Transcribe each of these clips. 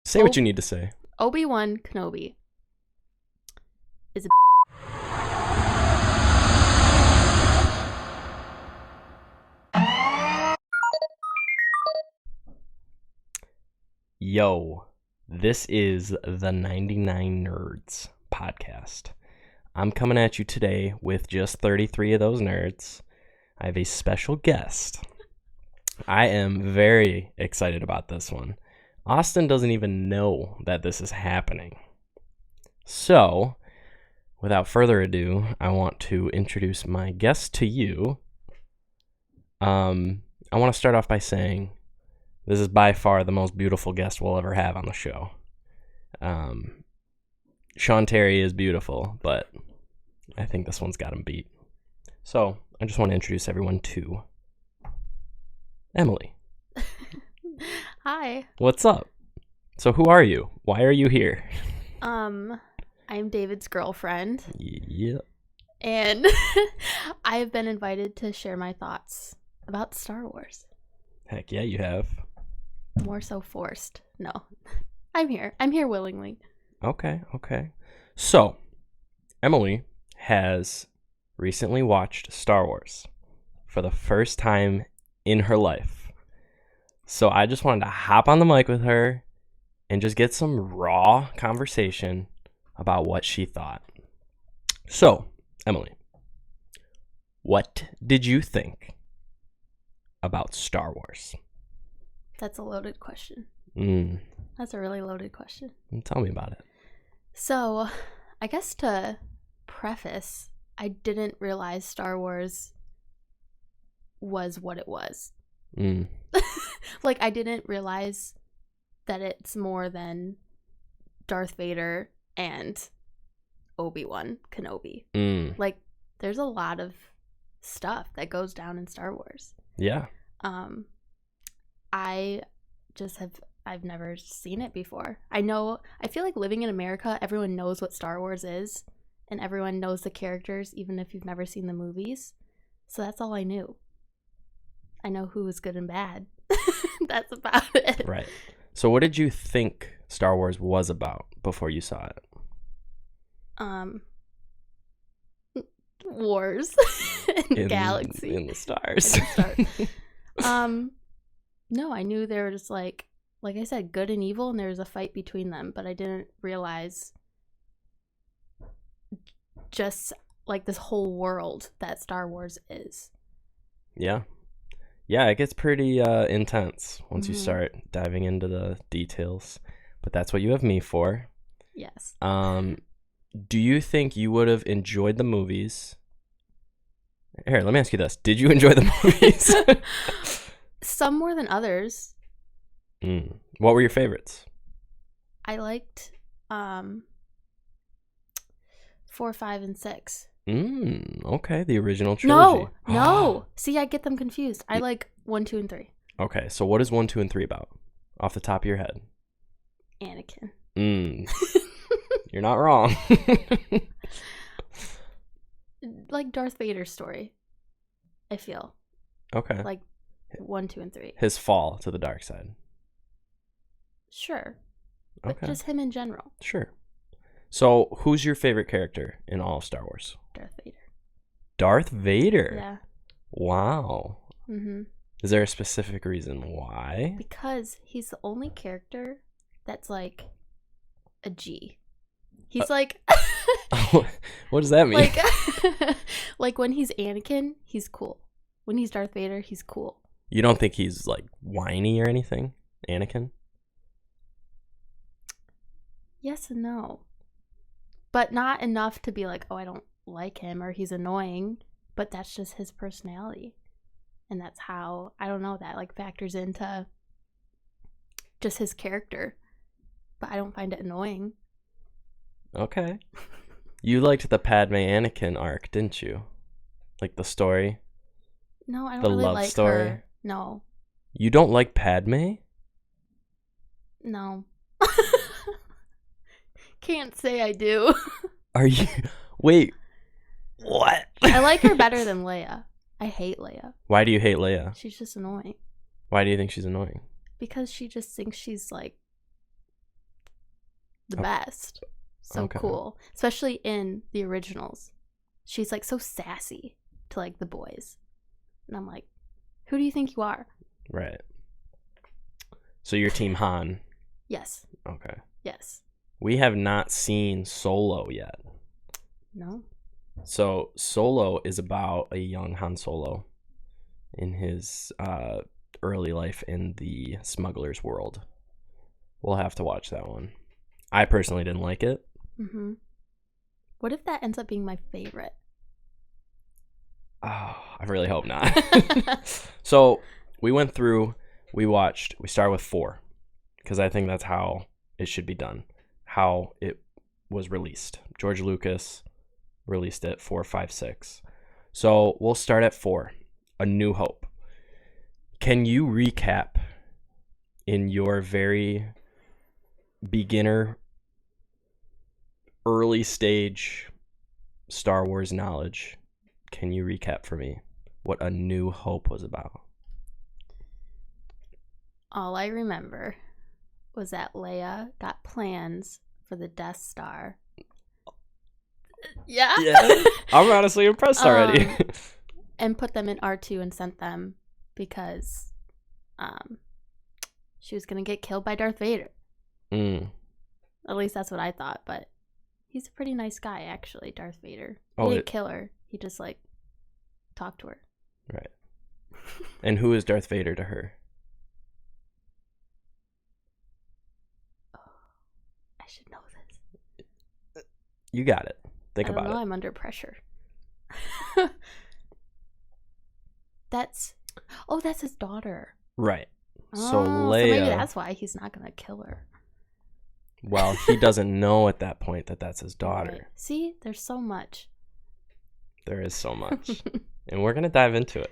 Say what you need to say. Obi-Wan Kenobi is a Yo, this is the 99 Nerds podcast. I'm coming at you today with just 33 of those nerds. I have a special guest. I am very excited about this one. Austin doesn't even know that this is happening. So, without further ado, I want to introduce my guest to you. I want to start off by saying this is by far the most beautiful guest we'll ever have on the show. Sean Terry is beautiful, but I think this one's got him beat. So, I just want to introduce everyone to Emily. Hi. What's up? So, who are you? Why are you here? I'm David's girlfriend. Yep. And I have been invited to share my thoughts about Star Wars. Heck yeah, you have. More so forced. No. I'm here. I'm here willingly. Okay. So, Emily has recently watched Star Wars for the first time in her life. So I just wanted to hop on the mic with her and just get some raw conversation about what she thought. So, Emily, what did you think about Star Wars? That's a loaded question. That's a really loaded question. Tell me about it. So, I guess to preface, I didn't realize Star Wars was what it was. Like, I didn't realize that it's more than Darth Vader and Obi-Wan Kenobi. Like, there's a lot of stuff that goes down in Star Wars. Yeah. I've never seen it before. I feel like living in America, everyone knows what Star Wars is, and everyone knows the characters, even if you've never seen the movies. So that's all I knew. I know who was good and bad. That's about it. Right. So what did you think Star Wars was about before you saw it? Wars and galaxy. In the stars. No, I knew there was like I said, good and evil, and there was a fight between them, but I didn't realize just like this whole world that Star Wars is. Yeah, it gets pretty intense once you start diving into the details, but that's what you have me for. Yes. Do you think you would have enjoyed the movies? Here, let me ask you this. Did you enjoy the movies? Some more than others. What were your favorites? I liked 4, 5, and 6. Okay, the original trilogy. No. See, I get them confused. I like 1, 2, and 3. Okay, so what is 1, 2, and 3 about? Off the top of your head. Anakin. You're not wrong. Like Darth Vader's story, I feel. Okay. Like 1, 2, and 3. His fall to the dark side. Sure. But Okay. just him in general. Sure. So, who's your favorite character in all of Star Wars? Darth Vader. Darth Vader? Yeah. Wow. Mm-hmm. Is there a specific reason why? Because he's the only character that's like a G. He's like... What does that mean? Like when he's Anakin, he's cool. When he's Darth Vader, he's cool. You don't think he's like whiny or anything, Anakin? Yes and no. But not enough to be like, oh, I don't like him or he's annoying. But that's just his personality. And that's how, I don't know, that like factors into just his character. But I don't find it annoying. Okay. You liked the Padme Anakin arc, didn't you? Like the story? No, I don't The really love like story? her. No. You don't like Padme? No. Can't say I do. Are you... Wait. What? I like her better than Leia. I hate Leia. Why do you hate Leia? She's just annoying. Why do you think she's annoying? Because she just thinks she's like the best. So cool. Especially in the originals. She's like so sassy to like the boys. And I'm like, who do you think you are? Right. So you're Team Han. Yes. Okay. Yes. We have not seen Solo yet. No. So Solo is about a young Han Solo in his early life in the smuggler's world. We'll have to watch that one. I personally didn't like it. Mm-hmm. What if that ends up being my favorite? Oh, I really hope not. So we went through, we started with 4 because I think that's how it should be done, how it was released. George Lucas released it 4, 5, 6. So we'll start at 4, A New Hope. Can you recap in your very beginner, early stage Star Wars knowledge, can you recap for me what A New Hope was about? All I remember was that Leia got plans for the Death Star. Yeah. I'm honestly impressed already. And put them in R2 and sent them because she was going to get killed by Darth Vader. At least that's what I thought, but he's a pretty nice guy, actually, Darth Vader. He didn't kill her. He just, like, talked to her. Right. And who is Darth Vader to her? Oh, I should know this. You got it. Think about it. I'm under pressure. That's his daughter. Right. So Leia. So maybe that's why he's not going to kill her. Well, he doesn't know at that point that that's his daughter. Right. See, there's so much. There is so much. And we're going to dive into it.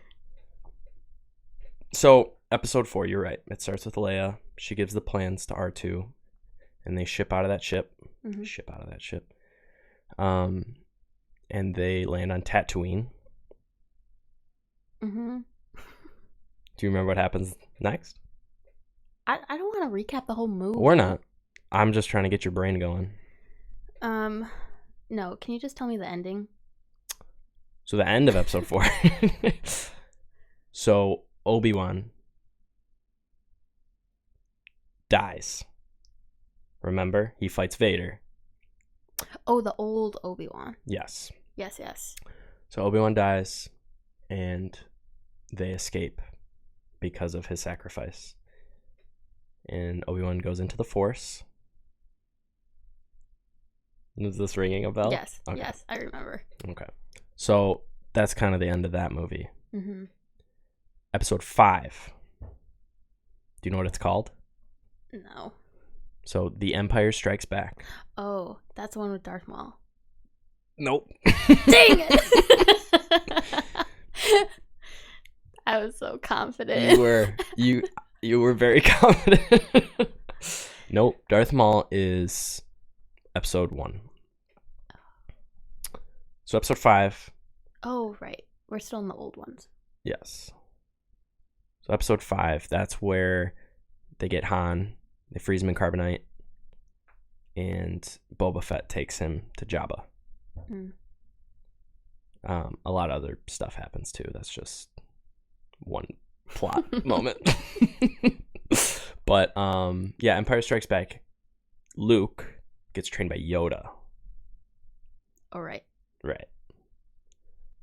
So, episode 4, you're right. It starts with Leia. She gives the plans to R2. And they ship out of that ship. Mm-hmm. And they land on Tatooine. Mm-hmm. Do you remember what happens next? I don't want to recap the whole movie. We're not. I'm just trying to get your brain going. No. Can you just tell me the ending? So the end of episode 4. So Obi-Wan dies. Remember? He fights Vader. Oh, the old Obi-Wan. Yes. Yes. So Obi-Wan dies, and they escape because of his sacrifice. And Obi-Wan goes into the Force. Is this ringing a bell? Yes. Okay. Yes, I remember. Okay. So that's kind of the end of that movie. Mm-hmm. Episode 5. Do you know what it's called? No. So The Empire Strikes Back. Oh, that's the one with Darth Maul. Nope. Dang it! I was so confident. You were very confident. Nope. Darth Maul is episode 1. So episode 5. Oh, right. We're still in the old ones. Yes. So episode 5, that's where they get Han, they freeze him in carbonite, and Boba Fett takes him to Jabba. Mm. A lot of other stuff happens too. That's just one plot moment. But yeah, Empire Strikes Back. Luke gets trained by Yoda. Oh, right. Right.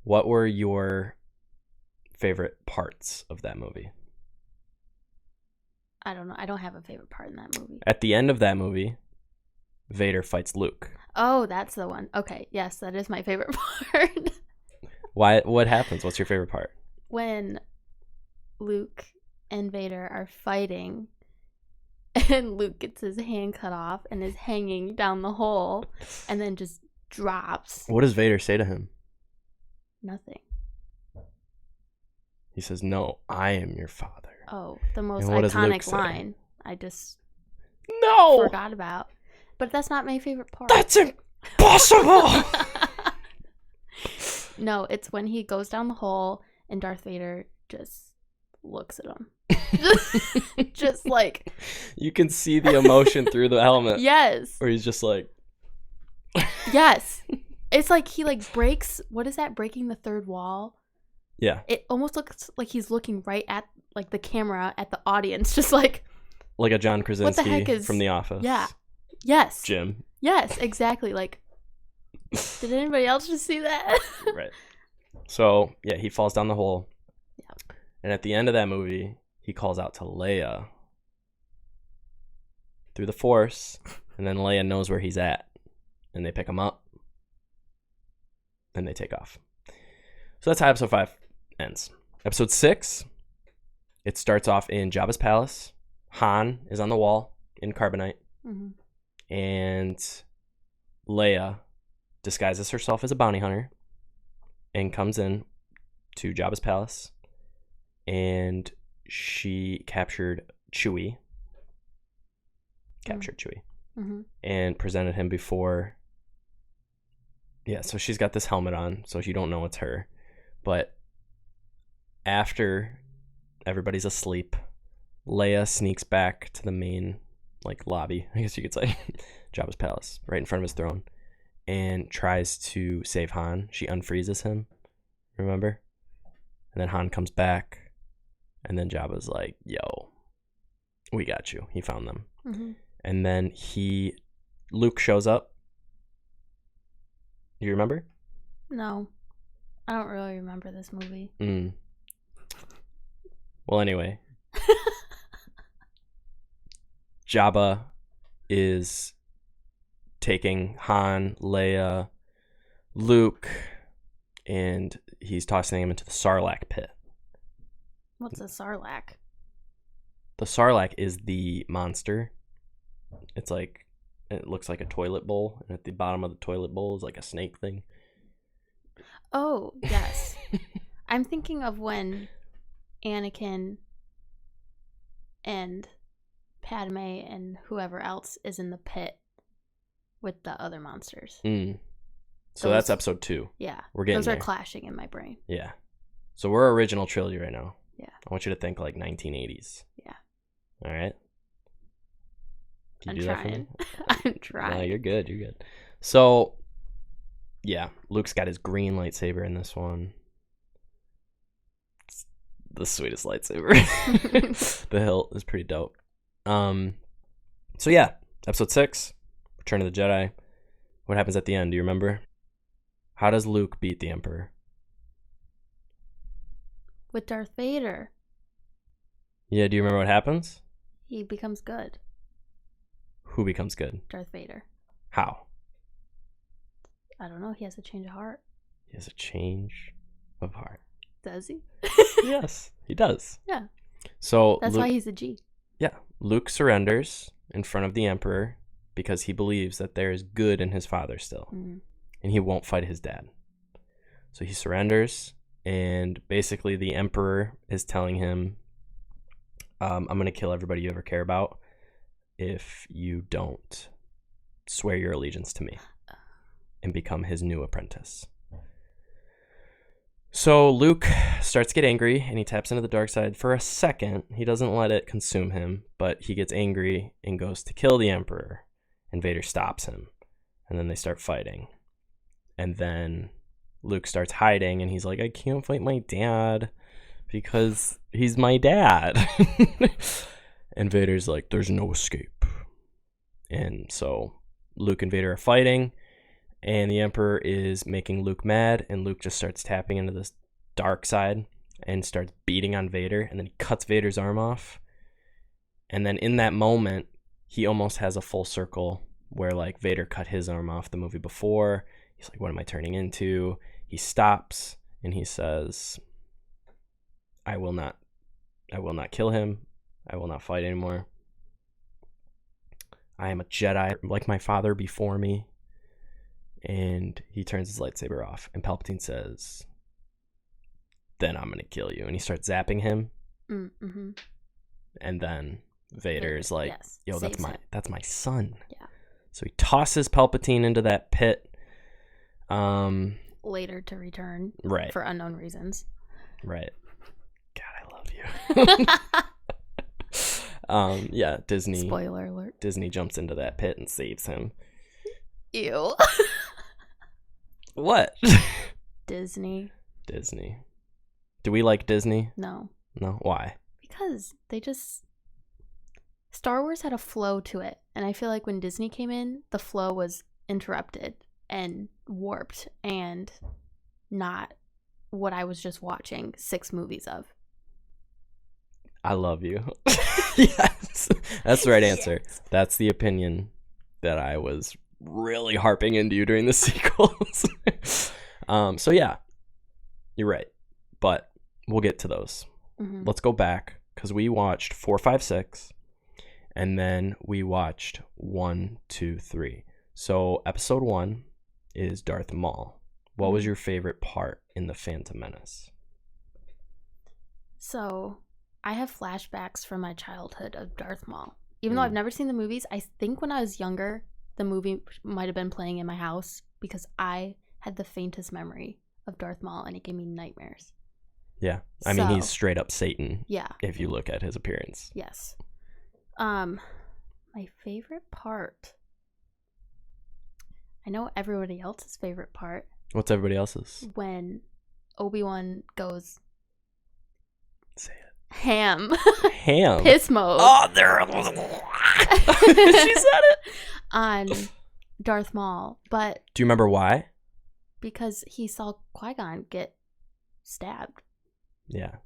What were your favorite parts of that movie? I don't know. I don't have a favorite part in that movie. At the end of that movie, Vader fights Luke. Oh, that's the one. Okay, yes, that is my favorite part. Why? What happens? What's your favorite part? When Luke and Vader are fighting, and Luke gets his hand cut off and is hanging down the hole, and then just drops. What does Vader say to him? Nothing. He says, "No, I am your father." Oh, the most what does Luke iconic say? line. I just forgot about. But that's not my favorite part. That's impossible. No, it's when he goes down the hole and Darth Vader just looks at him. just like you can see the emotion through the helmet. Yes. Or he's just like yes. It's like he like breaks, what is that, breaking the third wall? Yeah. It almost looks like he's looking right at like the camera at the audience, just like a John Krasinski what the heck is, from The Office. Yeah. Yes. Jim. Yes, exactly. Like, did anybody else just see that? Right. So, yeah, he falls down the hole. Yeah. And at the end of that movie, he calls out to Leia through the Force, and then Leia knows where he's at, and they pick him up, and they take off. So that's how episode 5 ends. Episode 6, it starts off in Jabba's palace. Han is on the wall in carbonite, and Leia disguises herself as a bounty hunter and comes in to Jabba's palace, and she captured Chewie, and presented him before. Yeah, so she's got this helmet on, so you don't know it's her. But after everybody's asleep, Leia sneaks back to the main lobby, I guess you could say, Jabba's palace, right in front of his throne, and tries to save Han. She unfreezes him, remember? And then Han comes back, and then Jabba's like, yo, we got you. He found them. And then Luke shows up. You remember? No. I don't really remember this movie. Well, anyway. Jabba is taking Han, Leia, Luke, and he's tossing him into the Sarlacc pit. What's a Sarlacc? The Sarlacc is the monster. It's like, it looks like a toilet bowl, and at the bottom of the toilet bowl is like a snake thing. Oh, yes. I'm thinking of when Anakin and Padme and whoever else is in the pit with the other monsters. So that's episode 2. Yeah. We're getting those are there. clashing in my brain. Yeah. So we're original trilogy right now. Yeah. I want you to think like 1980s. Yeah. All right. I'm trying. I'm trying. No, you're good. You're good. So, yeah, Luke's got his green lightsaber in this one. It's the sweetest lightsaber. The hilt is pretty dope. So yeah, episode 6, Return of the Jedi. What happens at the end? Do you remember? How does Luke beat the Emperor? With Darth Vader. Yeah, do you remember what happens? He becomes good. Who becomes good? Darth Vader. How? I don't know. He has a change of heart. He has a change of heart. Does he? Yes, he does. Yeah. So that's why he's a G. Yeah. Luke surrenders in front of the Emperor because he believes that there is good in his father still. And he won't fight his dad. So he surrenders, and basically the Emperor is telling him, I'm going to kill everybody you ever care about if you don't swear your allegiance to me and become his new apprentice. So Luke starts to get angry, and he taps into the dark side for a second. He doesn't let it consume him, but he gets angry and goes to kill the Emperor, and Vader stops him. And then they start fighting. And then Luke starts hiding, and he's like, I can't fight my dad because he's my dad. And Vader's like, there's no escape. And so Luke and Vader are fighting, and the Emperor is making Luke mad, and Luke just starts tapping into this dark side and starts beating on Vader, and then he cuts Vader's arm off. And then in that moment, he almost has a full circle where Vader cut his arm off the movie before. He's like, what am I turning into? He stops and he says, I will not kill him. I will not fight anymore. I am a Jedi like my father before me. And he turns his lightsaber off, and Palpatine says, then I'm going to kill you. And he starts zapping him. And then Vader's like, yes, yo, that's my son. Yeah. So he tosses Palpatine into that pit. Later to return. Right. For unknown reasons. Right. God, I love you. Yeah, Disney. Spoiler alert. Disney jumps into that pit and saves him. Ew. What? Disney. Do we like Disney? No. No? Why? Because Star Wars had a flow to it. And I feel like when Disney came in, the flow was interrupted and warped and not what I was just watching 6 movies of. I love you. Yes. That's the right answer. Yes. That's the opinion that I was really harping into you during the sequels. So yeah, you're right. But we'll get to those. Mm-hmm. Let's go back because we watched 4, 5, 6, and then we watched 1, 2, 3. So episode 1 is Darth Maul. What was your favorite part in The Phantom Menace? So I have flashbacks from my childhood of Darth Maul. Even though I've never seen the movies, I think when I was younger, the movie might have been playing in my house because I had the faintest memory of Darth Maul and it gave me nightmares. Yeah. I mean, he's straight up Satan. Yeah. If you look at his appearance. Yes. My favorite part. I know everybody else's favorite part. What's everybody else's? When Obi-Wan goes... Say it. Ham. Ham? Piss mode. Oh, there. She said it. On Darth Maul. But... Do you remember why? Because he saw Qui-Gon get stabbed. Yeah.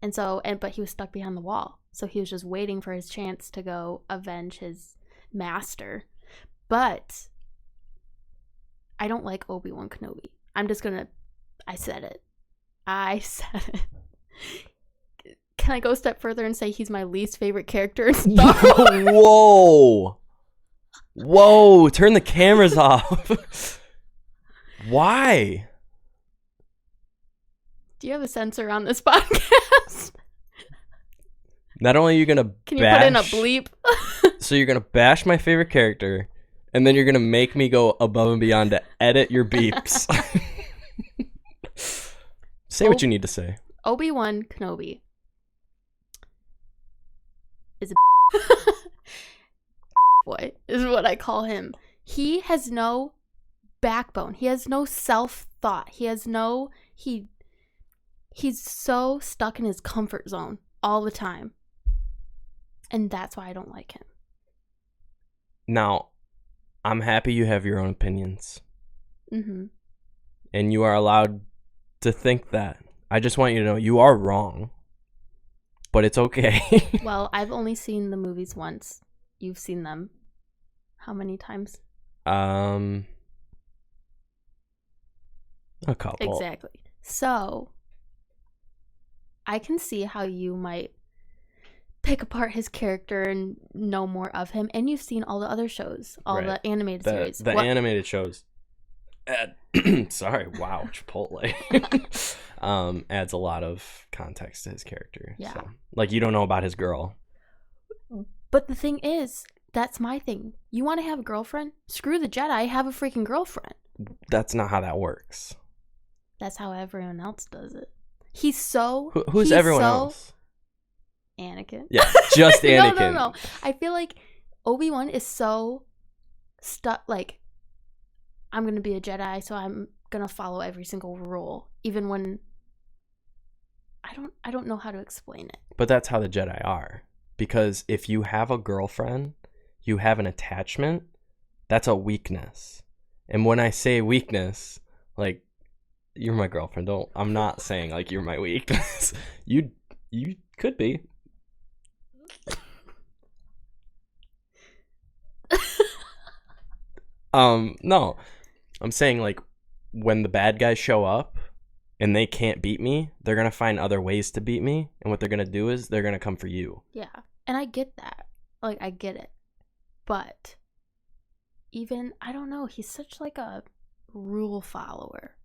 But he was stuck behind the wall. So he was just waiting for his chance to go avenge his master. But I don't like Obi-Wan Kenobi. I said it. Can I go a step further and say he's my least favorite character in Star Wars? Whoa, turn the cameras off. Why? Do you have a censor on this podcast? Not only are you gonna Can you put in a bleep? So you're gonna bash my favorite character, and then you're gonna make me go above and beyond to edit your beeps. Say what you need to say. Obi-Wan Kenobi is a boy, is what I call him. He has no backbone. He has no self-thought. He's so stuck in his comfort zone all the time. And that's why I don't like him. Now, I'm happy you have your own opinions. Mm-hmm. And you are allowed to think that. I just want you to know you are wrong. But it's okay. Well, I've only seen the movies once. You've seen them how many times? A couple. Exactly. So, I can see how you might pick apart his character and know more of him. And you've seen all the other shows, the animated series. The animated shows. Sorry, wow, Chipotle. Adds a lot of context to his character. Yeah. So, like, you don't know about his girl. But the thing is, that's my thing. You want to have a girlfriend? Screw the Jedi, have a freaking girlfriend. That's not how that works. That's how everyone else does it. He's so... Who's everyone else? Anakin. Yeah, just Anakin. No. I feel like Obi-Wan is so stuck, like, I'm going to be a Jedi, so I'm going to follow every single rule, even when... I don't know how to explain it. But that's how the Jedi are. Because if you have a girlfriend, you have an attachment, that's a weakness. And when I say weakness, like, you're my girlfriend. I'm not saying, like, you're my weakness. You could be. No. I'm saying, like, when the bad guys show up and they can't beat me, they're going to find other ways to beat me. And what they're going to do is they're going to come for you. Yeah. And I get that. Like, I get it. But even, I don't know, he's such, like, a rule follower.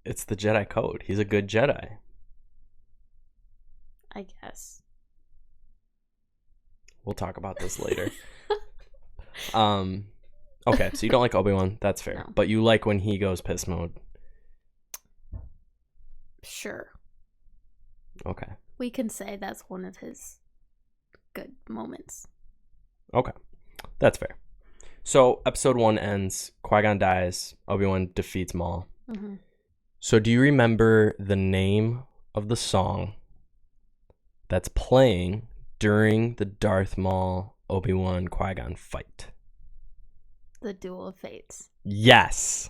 It's the Jedi code. He's a good Jedi. I guess. We'll talk about this later. Okay, so you don't like Obi-Wan. That's fair. No. But you like when he goes piss mode. Sure. Okay. We can say that's one of his good moments. Okay. That's fair. So episode 1 ends. Qui-Gon dies. Obi-Wan defeats Maul. Mm-hmm. So do you remember the name of the song that's playing during the Darth Maul Obi-Wan Qui-Gon fight? The Duel of Fates. Yes.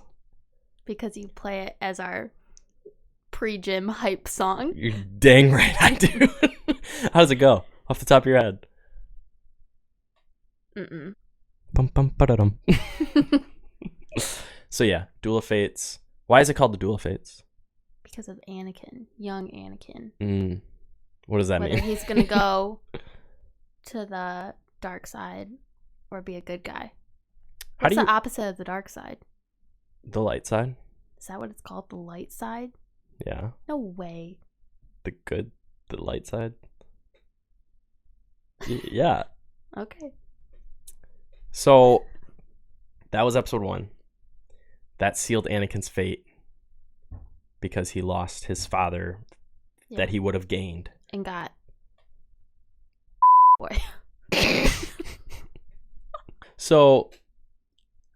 Because you play it as our pre-gym hype song. You're dang right I do. How does it go? Off the top of your head. Mm-mm. Bum, bum, ba-da-dum. So yeah, Duel of Fates. Why is it called the Duel of Fates? Because of Anakin. Young Anakin. What does that Whether mean? he's going to go to the dark side or be a good guy. What's the opposite of the dark side? The light side? Is that what it's called? The light side? Yeah. No way. The light side? Yeah. Okay. So that was episode 1. That sealed Anakin's fate because he lost his father that he would have gained. And got... Boy. So,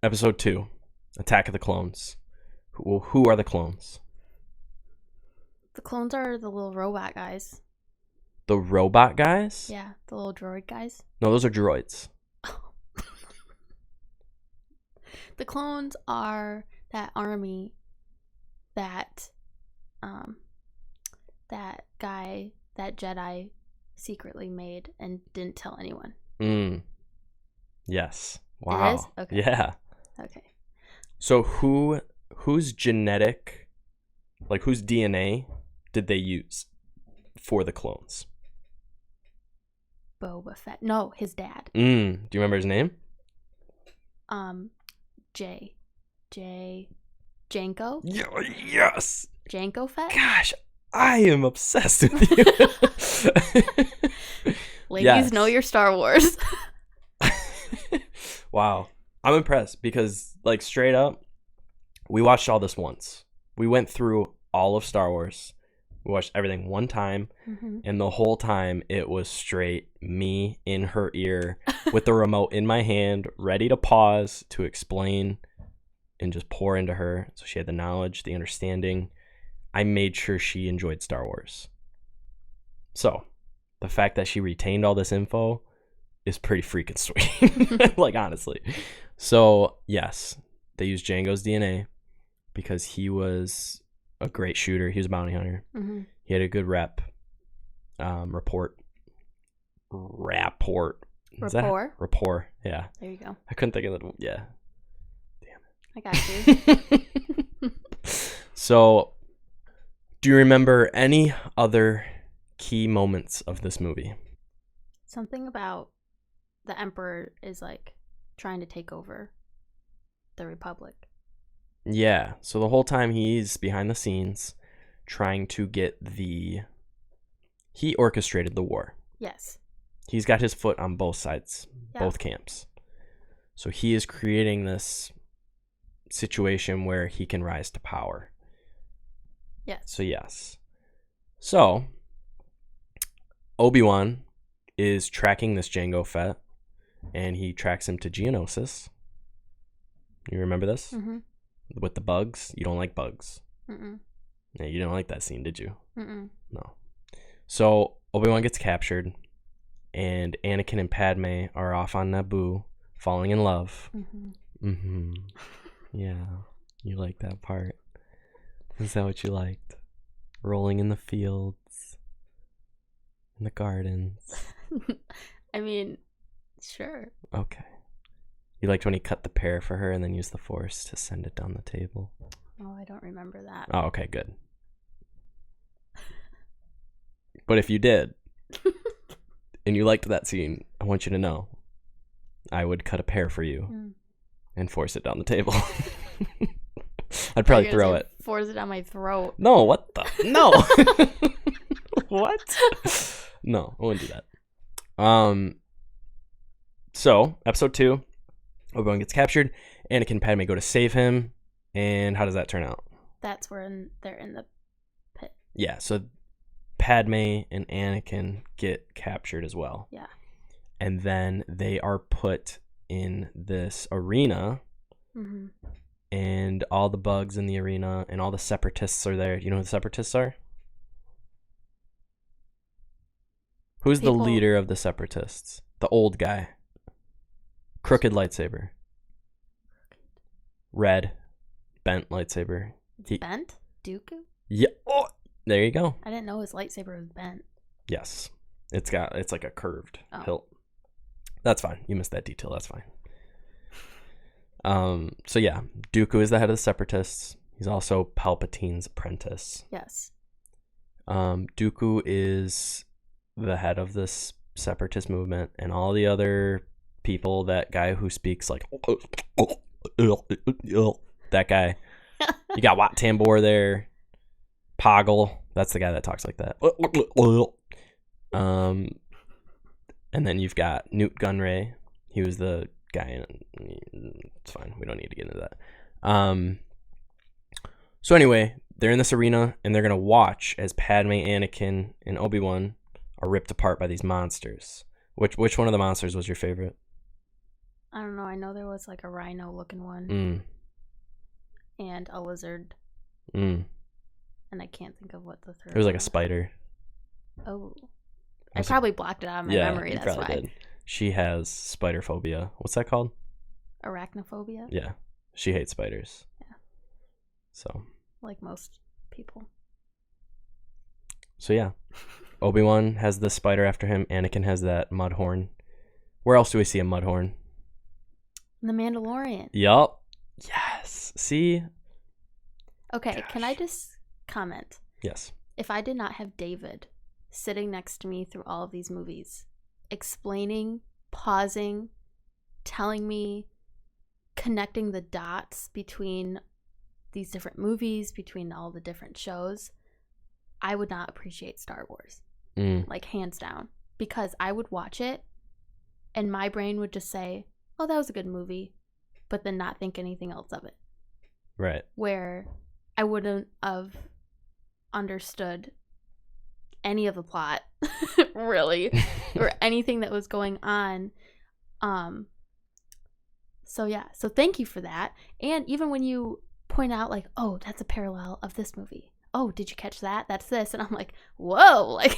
episode 2, Attack of the Clones. Who are the clones? The clones are the little robot guys. The robot guys? Yeah, the little droid guys. No, those are droids. The clones are that army that that Jedi secretly made and didn't tell anyone. Yes. Wow. It is? Okay. Yeah. Okay. So whose genetic, like whose DNA did they use for the clones? Boba Fett. No, his dad. Do you remember his name? Janko? Yes. Janko Fett? Gosh, I am obsessed with you. Ladies, know your Star Wars. Wow. I'm impressed because, like, straight up, we watched all this once. We went through all of Star Wars. We watched everything one time, and the whole time it was straight me in her ear with the remote in my hand, ready to pause to explain and just pour into her. So she had the knowledge, the understanding. I made sure she enjoyed Star Wars. So the fact that she retained all this info is pretty freaking sweet. Like, honestly. So yes, they used Django's DNA because he was a great shooter. He was a bounty hunter. He had a good rapport. Rapport. Yeah. There you go. I couldn't think of it. Yeah. Damn it. I got you. So, do you remember any other key moments of this movie? Something about the Emperor is like trying to take over the Republic. Yeah. So the whole time he's behind the scenes trying to get he orchestrated the war. Yes. He's got his foot on both sides, both camps. So he is creating this situation where he can rise to power. Yes. So yes. So Obi-Wan is tracking this Jango Fett, and he tracks him to Geonosis. You remember this? With the bugs? You don't like bugs. Yeah, you didn't like that scene, did you? No. So Obi-Wan gets captured, and Anakin and Padme are off on Naboo, falling in love. Yeah, you like that part. Is that what you liked? Rolling in the fields, in the gardens. I mean, sure. Okay. You liked when he cut the pear for her and then used the Force to send it down the table? Oh, I don't remember that. Oh, okay, good. But if you did, and you liked that scene, I want you to know, I would cut a pear for you and force it down the table. I'd probably throw it. Force it down my throat. No, what the? No. What? No, I wouldn't do that. So, episode 2, Obi-Wan gets captured. Anakin and Padme go to save him. And how does that turn out? That's where they're in the pit. Yeah, so Padme and Anakin get captured as well. Yeah. And then they are put in this arena, and all the bugs in the arena and all the separatists are there. You know who the separatists are? Who's the leader of the separatists? The old guy. Crooked lightsaber. Red. Bent lightsaber. Bent? Dooku? Yeah. Oh, there you go. I didn't know his lightsaber was bent. Yes. It's like a curved hilt. That's fine. You missed that detail. That's fine. So yeah, Dooku is the head of the separatists. He's also Palpatine's apprentice. Yes. Dooku is the head of this separatist movement, and all the other people, that guy who speaks like that guy. You got Wat Tambor there. Poggle, that's the guy that talks like that. And then you've got Newt Gunray. He was the guy. It's fine. We don't need to get into that. So anyway, they're in this arena, and they're going to watch as Padme, Anakin, and Obi-Wan are ripped apart by these monsters. Which one of the monsters was your favorite? I don't know. I know there was like a rhino-looking one. And a lizard. And I can't think of what the third one. It was like a spider. Oh. I probably blocked it out of my memory. That's why. Did. She has spider phobia. What's that called? Arachnophobia? Yeah. She hates spiders. Yeah. So. Like most people. So yeah. Obi-Wan has the spider after him. Anakin has that mud horn. Where else do we see a mud horn? The Mandalorian. Yup. Yes. See? Okay, Gosh. Can I just comment? Yes. If I did not have David sitting next to me through all of these movies, explaining, pausing, telling me, connecting the dots between these different movies, between all the different shows, I would not appreciate Star Wars. Like, hands down. Because I would watch it, and my brain would just say, oh, that was a good movie, but then not think anything else of it. Right. Where I wouldn't have understood any of the plot, really, or anything that was going on. So yeah, so thank you for that. And even when you point out like, oh, that's a parallel of this movie. Oh, did you catch that? That's this. And I'm like, whoa, like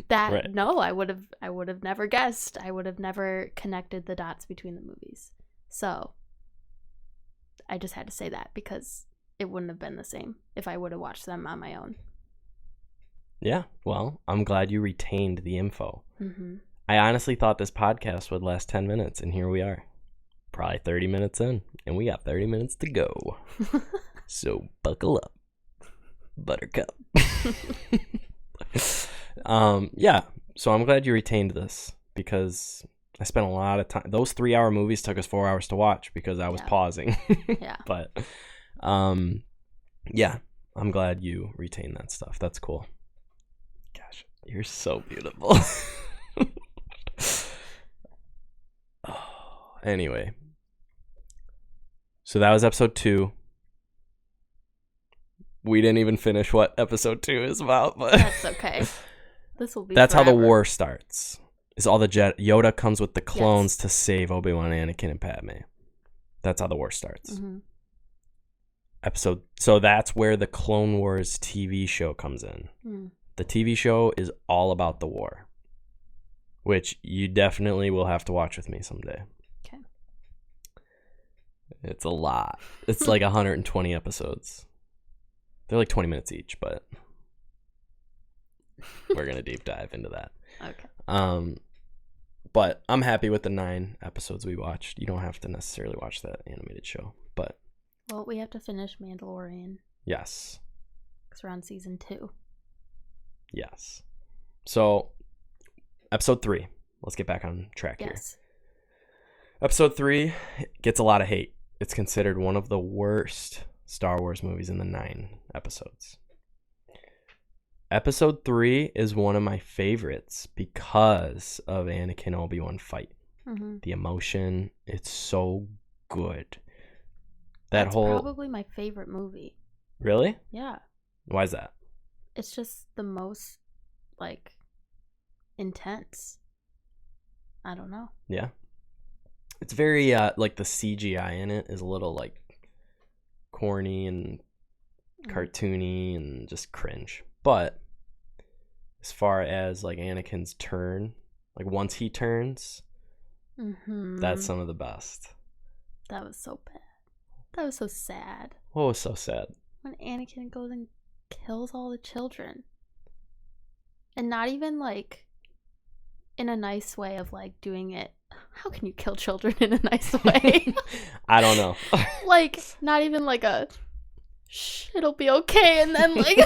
that. Right. No, I would have never guessed. I would have never connected the dots between the movies. So I just had to say that because it wouldn't have been the same if I would have watched them on my own. Yeah, well, I'm glad you retained the info. I honestly thought this podcast would last 10 minutes, and here we are. Probably 30 minutes in, and we got 30 minutes to go. So buckle up, buttercup. Yeah, so I'm glad you retained this, because I spent a lot of time. Those 3-hour movies took us 4 hours to watch because I was pausing. Yeah. But, yeah, I'm glad you retained that stuff. That's cool. Gosh, you're so beautiful. Oh, anyway. So that was episode 2. We didn't even finish what episode 2 is about, but that's okay. This will be That's forever. how the war starts. Is all the Yoda comes with the clones to save Obi-Wan, Anakin, and Padme. That's how the war starts. So that's where the Clone Wars TV show comes in. The TV show is all about the war, which you definitely will have to watch with me someday. Okay. It's a lot. It's like 120 episodes. They're like 20 minutes each, but we're going to deep dive into that. Okay. But I'm happy with the 9 episodes we watched. You don't have to necessarily watch that animated show, but well, we have to finish Mandalorian. Yes. Because we're on season 2. Yes. So, episode 3. Let's get back on track here. Episode 3 gets a lot of hate. It's considered one of the worst Star Wars movies in the 9 episodes. Episode 3 is one of my favorites because of Anakin Obi-Wan fight. The emotion, it's so good. That's probably my favorite movie. Really? Yeah. Why is that? It's just the most like intense. I don't know. Yeah. It's very like the CGI in it is a little like corny and cartoony and just cringe. But as far as like Anakin's turn, like once he turns, that's some of the best. That was so bad. That was so sad. What was so sad? When Anakin goes and kills all the children. And not even like in a nice way of like doing it. How can you kill children in a nice way? I don't know. Like, not even like a shh, it'll be okay, and then like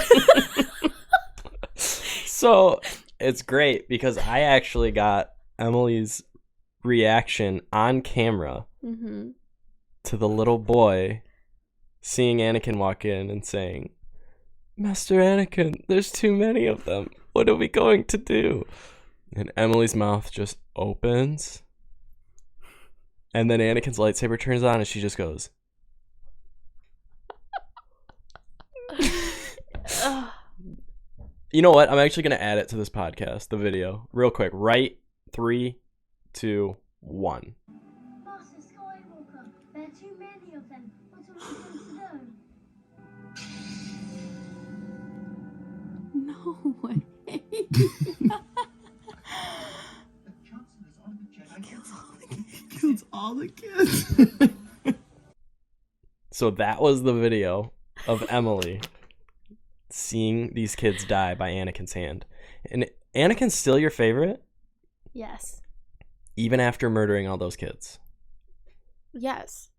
So it's great because I actually got Emily's reaction on camera to the little boy seeing Anakin walk in and saying, "Master Anakin, there's too many of them. What are we going to do?" And Emily's mouth just opens. And then Anakin's lightsaber turns on and she just goes. You know what? I'm actually going to add it to this podcast, the video, real quick. Right? 3, 2, 1. Master Skywalker, there are too many of them. What are we going to do? No way. Kills all the kids. So that was the video of Emily seeing these kids die by Anakin's hand. And Anakin's still your favorite? Yes. Even after murdering all those kids? Yes.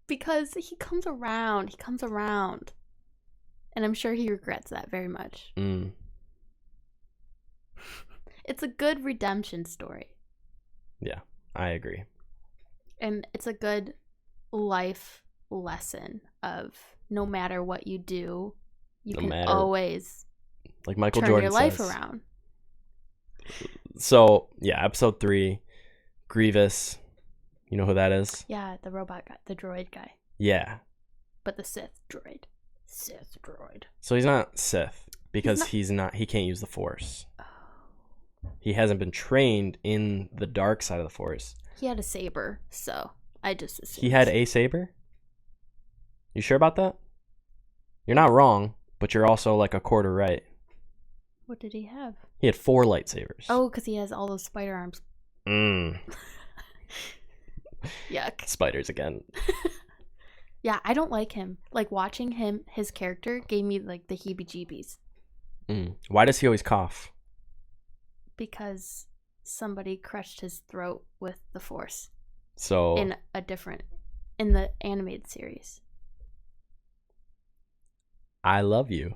Because he comes around. He comes around. And I'm sure he regrets that very much. It's a good redemption story. Yeah, I agree. And it's a good life lesson of no matter what you do, you can always like Michael turn Jordan your life says. around. So, yeah, episode 3, Grievous. You know who that is? Yeah, the robot guy, the droid guy. Yeah. But the Sith droid. Sith droid. So he's not Sith because he can't use the Force. He hasn't been trained in the dark side of the Force. He had a saber, so I just assumed. He had a saber? You sure about that? You're not wrong, but you're also like a quarter right. What did he have? He had 4 lightsabers. Oh, because he has all those spider arms. Yuck. Spiders again. Yeah, I don't like him. Like, watching his character gave me, like, the heebie-jeebies. Why does he always cough? Because somebody crushed his throat with the Force. So... In the animated series. I love you.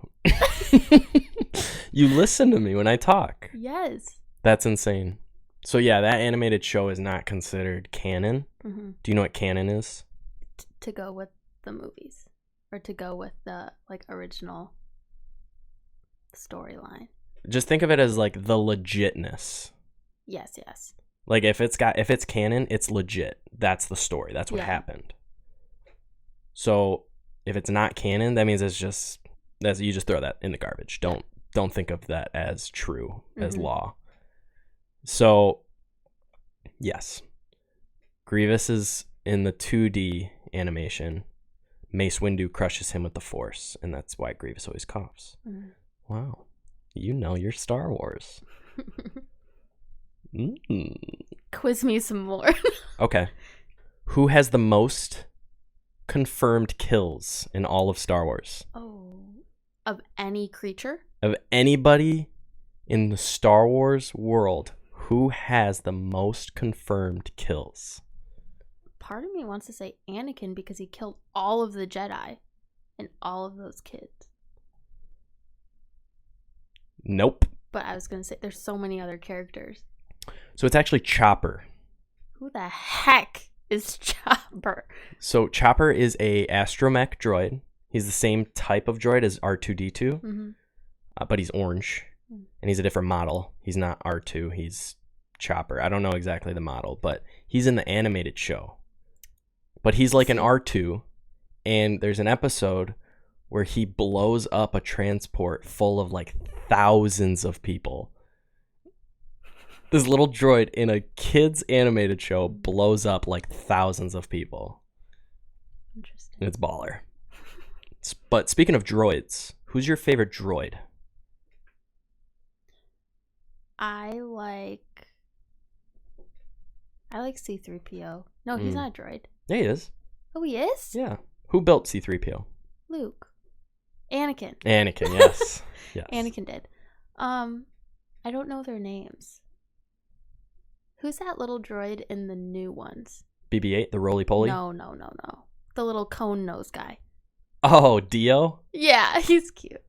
You listen to me when I talk. Yes. That's insane. So yeah, that animated show is not considered canon. Do you know what canon is? To go with the movies. Or to go with the, like, original storyline. Just think of it as like the legitness. Yes. Like if it's canon, it's legit. That's the story. That's what happened. So if it's not canon, that means you just throw that in the garbage. Don't think of that as true, as law. So yes. Grievous is in the 2D animation. Mace Windu crushes him with the Force, and that's why Grievous always coughs. Wow. You know your Star Wars. Quiz me some more. Okay. Who has the most confirmed kills in all of Star Wars? Oh. Of any creature? Of anybody in the Star Wars world, who has the most confirmed kills? Part of me wants to say Anakin because he killed all of the Jedi and all of those kids. Nope. But I was going to say there's so many other characters. So it's actually Chopper. Who the heck is Chopper? So Chopper is a astromech droid. He's the same type of droid as R2-D2, but he's orange, and he's a different model. He's not R2, he's Chopper. I don't know exactly the model, but he's in the animated show. But he's like an R2, and there's an episode where he blows up a transport full of like thousands of people. This little droid in a kids animated show blows up like thousands of people. Interesting. It's baller. But speaking of droids, who's your favorite droid? I like C-3PO. No, he's not a droid. Yeah, he is. Oh, he is? Yeah. Who built C-3PO? Luke. Anakin, yes. Yes. Anakin did. I don't know their names. Who's that little droid in the new ones? BB-8, the roly-poly? No. The little cone nose guy. Oh, Dio? Yeah, he's cute.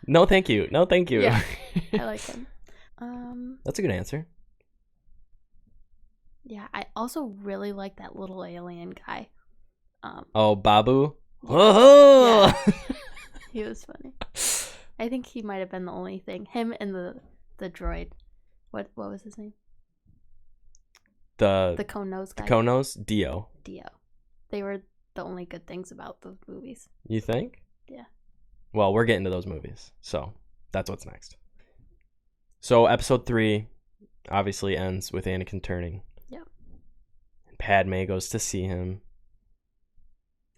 No, thank you. Yeah, I like him. That's a good answer. Yeah, I also really like that little alien guy. Babu? Yeah. Oh! Yeah. He was funny. I think he might have been the only thing. Him and the droid. What was his name? The cone nose guy. The cone nose? Dio. They were the only good things about those movies. You think? Yeah. Well, we're getting to those movies, so that's what's next. So episode 3 obviously ends with Anakin turning. Yep. And Padme goes to see him.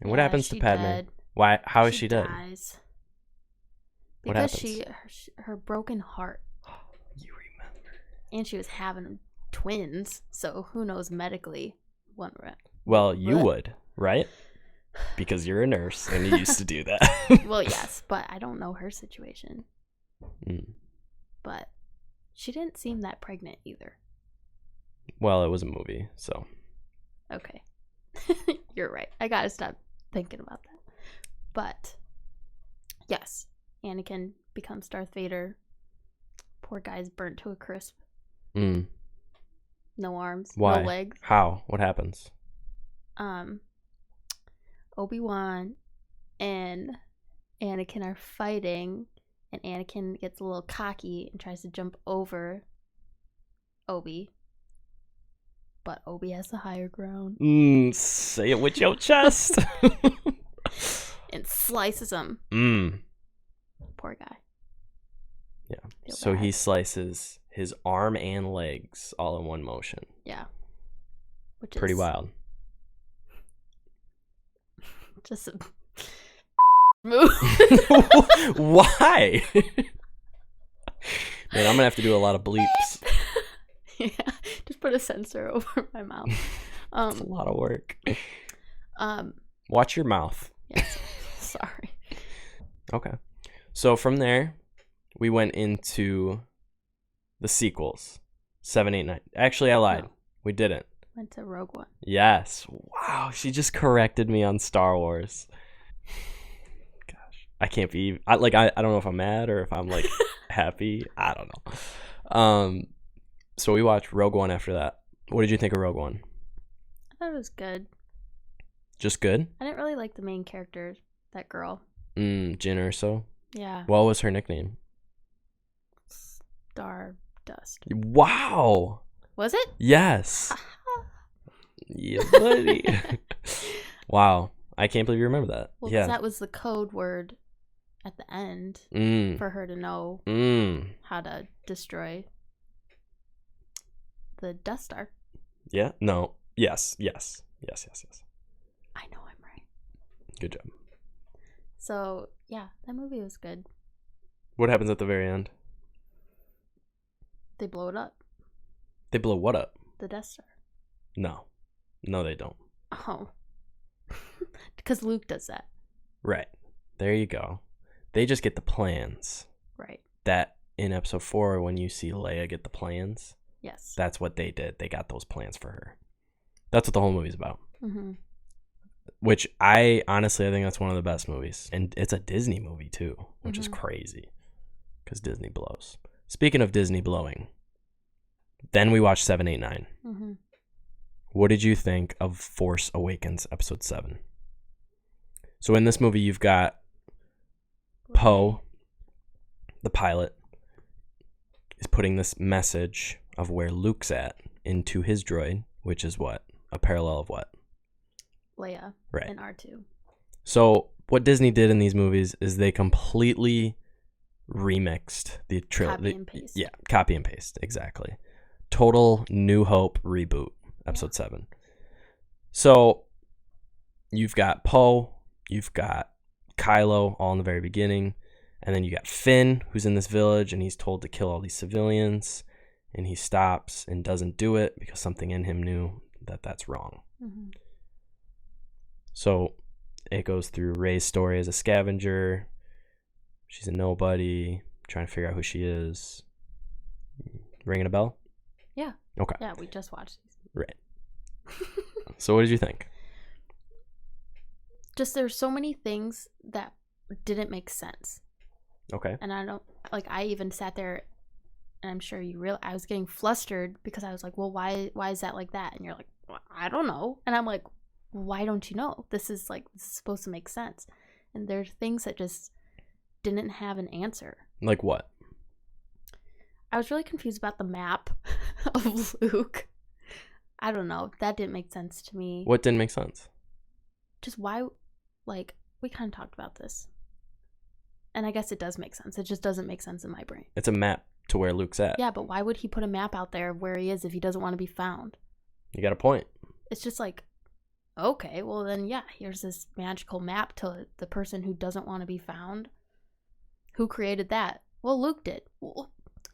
And what happens to Padme? Dead. Why? How is she dead? Dies. What Because happens? her broken heart. You remember? And she was having twins, so who knows medically what. Well, you What? would, right? Because you're a nurse and you used to do that. Well, yes, but I don't know her situation. Mm. But she didn't seem that pregnant either. Well, it was a movie, so. Okay. You're right. I gotta stop thinking about that. But yes, Anakin becomes Darth Vader. Poor guy's burnt to a crisp. Mm. No arms, Why? no legs. How? What happens? Obi-Wan and Anakin are fighting, and Anakin gets a little cocky and tries to jump over Obi. But Obi has the higher ground. Say it with your chest. And slices him. Poor guy. Yeah. Feel So bad. he slices his arm and legs all in one motion. Yeah. Which Pretty is wild. just a move. Why? Man, I'm gonna have to do a lot of bleeps. Yeah. Just put a sensor over my mouth. It's a lot of work. Um Watch your mouth. yes. Sorry. Okay. So from there, we went into the sequels. 7, 8, 9. Actually, I lied. No. We didn't. Went to Rogue One. Yes. Wow. She just corrected me on Star Wars. Gosh. I can't be... I don't know if I'm mad or if I'm, like, happy. I don't know. So we watched Rogue One after that. What did you think of Rogue One? I thought it was good. Just good? I didn't really like the main character, that girl. Jyn Erso? Yeah. What was her nickname? Stardust. Wow. Was it? Yes. Yeah, buddy. Wow. I can't believe you remember that. Well, yeah. that was the code word at the end for her to know how to destroy the Death Star. Yeah. No. Yes. I know I'm right. Good job. So, yeah, that movie was good. What happens at the very end? They blow it up. They blow what up? The Death Star. No. No, they don't. Oh. Because Luke does that. Right. There you go. They just get the plans. Right. That in episode 4, when you see Leia get the plans, Yes. that's what they did. They got those plans for her. That's what the whole movie's about. Mm-hmm. Which I think that's one of the best movies. And it's a Disney movie too, which is Mhm. crazy. Because Disney blows. Speaking of Disney blowing, then we watched 7, 8, 9. Mm-hmm. What did you think of Force Awakens episode 7? So in this movie, you've got Poe, the pilot, is putting this message of where Luke's at into his droid, which is what? A parallel of what? Leia Right. and R2. So what Disney did in these movies is they completely remixed the Copy and paste. Yeah, copy and paste, exactly. Total New Hope reboot, episode 7. So you've got Poe, you've got Kylo all in the very beginning, and then you got Finn, who's in this village, and he's told to kill all these civilians, and he stops and doesn't do it because something in him knew that that's wrong. Mm-hmm. So it goes through Rey's story as a scavenger. She's a nobody, trying to figure out who she is. Ringing a bell? Yeah. Okay. Yeah, we just watched these. Right. So what did you think? Just there's so many things that didn't make sense. Okay. And I don't, like, I even sat there, and I'm sure you realize, I was getting flustered because I was like, well, why is that like that? And you're like, well, I don't know. And I'm like, why don't you know? This is supposed to make sense. And there's things that just didn't have an answer. Like what? I was really confused about the map of Luke. I don't know. That didn't make sense to me. What didn't make sense? Just why, like, we kind of talked about this. And I guess it does make sense. It just doesn't make sense in my brain. It's a map to where Luke's at. Yeah, but why would he put a map out there of where he is if he doesn't want to be found? You got a point. It's just like, okay, well then, yeah, here's this magical map to the person who doesn't want to be found. Who created that? Well, Luke did. Well,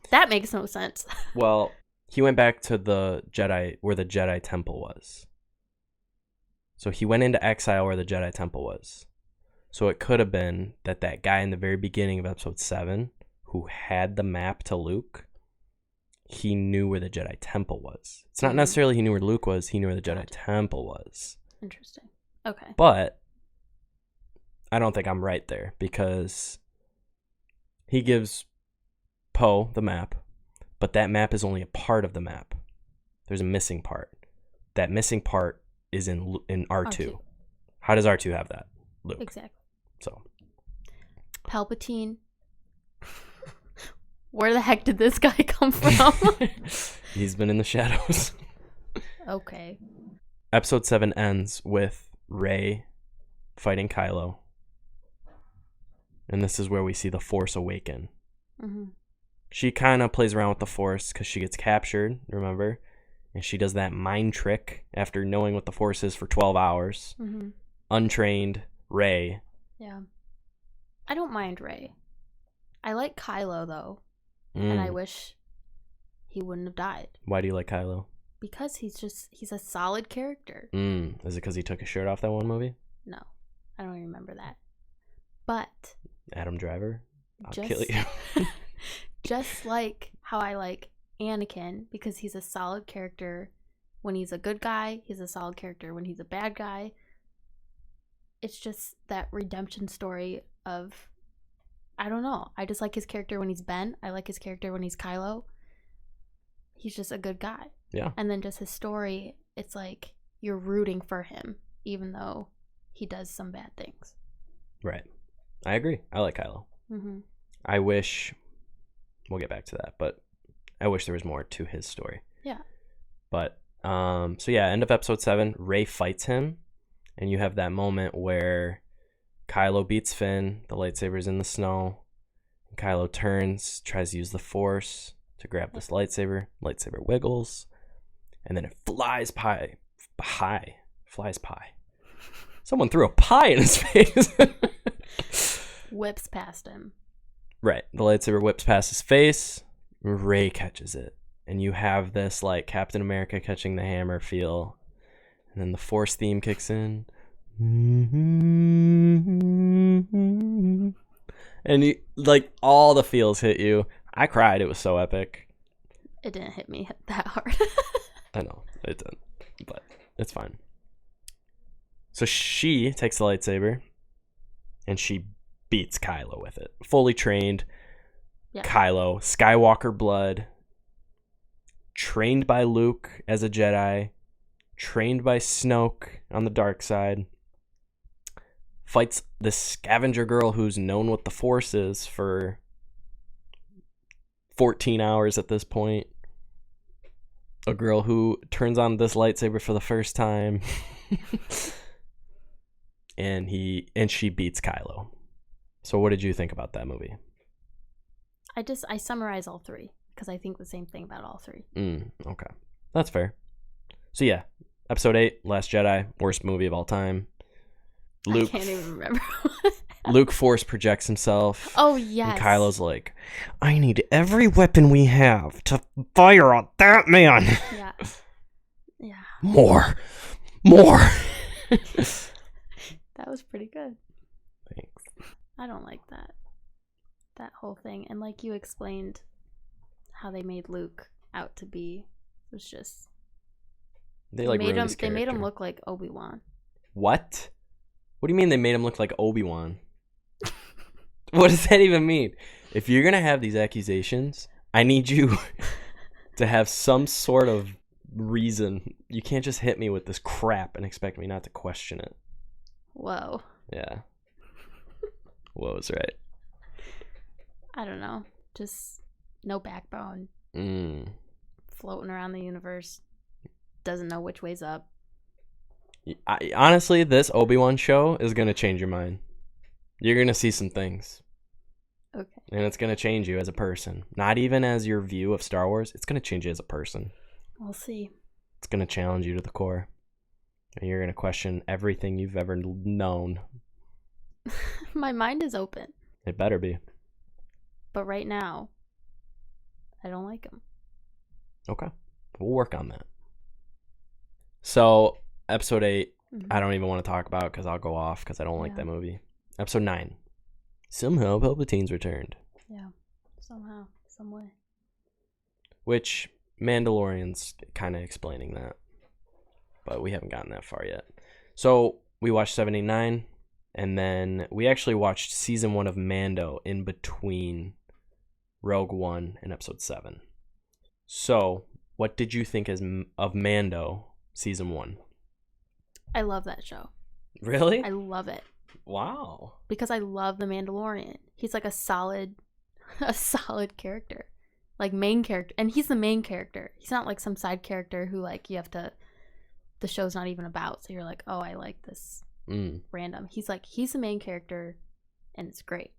that makes no sense. Well, he went back to the Jedi, where the Jedi Temple was. So he went into exile where the Jedi Temple was. So it could have been that guy in the very beginning of episode 7 who had the map to Luke, he knew where the Jedi Temple was. It's not necessarily he knew where Luke was, he knew where the Jedi Temple was. Interesting. Okay. But I don't think I'm right there, because he gives Poe the map, but that map is only a part of the map. There's a missing part. That missing part is in R2. How does R2 have that? Luke. Exactly. So Palpatine. Where the heck did this guy come from? he's been in the shadows. Okay. Episode 7 ends with Rey fighting Kylo. And this is where we see the Force awaken. Mm-hmm. She kind of plays around with the Force because she gets captured, remember? And she does that mind trick after knowing what the Force is for 12 hours. Mm-hmm. Untrained Rey. Yeah. I don't mind Rey. I like Kylo, though. And I wish he wouldn't have died. Why do you like Kylo? Because he's a solid character. Is it because he took his shirt off that one movie? No. I don't even remember that. But Adam Driver? I'll kill you. Just like how I like Anakin, because he's a solid character when he's a good guy, he's a solid character when he's a bad guy. It's just that redemption story of, I don't know. I just like his character when he's Ben. I like his character when he's Kylo. He's just a good guy. Yeah. And then just his story, it's like you're rooting for him, even though he does some bad things. Right. I agree. I like Kylo. Mm-hmm. I wish, we'll get back to that, but I wish there was more to his story. Yeah. But, so yeah, end of episode 7, Rey fights him, and you have that moment where Kylo beats Finn, the lightsaber's in the snow, and Kylo turns, tries to use the Force to grab this lightsaber wiggles, and then it flies pie. Someone threw a pie in his face. Whips past him. Right. The lightsaber whips past his face. Rey catches it. And you have this like Captain America catching the hammer feel. And then the Force theme kicks in. And you, like, all the feels hit you. I cried. It was so epic. It didn't hit me that hard. I know. It didn't. But it's fine. So she takes the lightsaber. And she beats Kylo with it. Fully trained. Yeah. Kylo. Skywalker blood. Trained by Luke as a Jedi. Trained by Snoke on the dark side. Fights this scavenger girl who's known what the Force is for 14 hours at this point. A girl who turns on this lightsaber for the first time. and she beats Kylo. So what did you think about that movie? I summarize all three because I think the same thing about all three. Okay. That's fair. So yeah, episode 8, Last Jedi, worst movie of all time. I can't even remember. Luke force projects himself. Oh, yes. And Kylo's like, I need every weapon we have to fire on that man. Yeah. Yeah. More. That was pretty good. Thanks. I don't like that whole thing. And like you explained how they made Luke out to be, it was just They made him look like Obi-Wan. What? What do you mean they made him look like Obi-Wan? What does that even mean? If you're gonna have these accusations, I need you to have some sort of reason. You can't just hit me with this crap and expect me not to question it. Whoa. Yeah. Whoa's right. I don't know. Just no backbone. Floating around the universe. Doesn't know which way's up. Honestly, this Obi-Wan show is going to change your mind. You're going to see some things. Okay. And it's going to change you as a person. Not even as your view of Star Wars. It's going to change you as a person. We'll see. It's going to challenge you to the core. And you're going to question everything you've ever known. My mind is open. It better be. But right now, I don't like him. Okay. We'll work on that. So, episode 8, I don't even want to talk about because I'll go off because I don't like that movie. Episode 9. Somehow Palpatine's returned. Yeah. Somehow. Some way. Which, Mandalorian's kind of explaining that. But we haven't gotten that far yet. So, we watched 79, and then we actually watched season 1 of Mando in between Rogue One and episode 7. So, what did you think of Mando season 1? I love that show. Really? I love it. Wow. Because I love the Mandalorian. He's like a solid character. Like main character. And he's the main character. He's not like some side character who like you have to, the show's not even about. So you're like, oh, I like this random. He's the main character and it's great.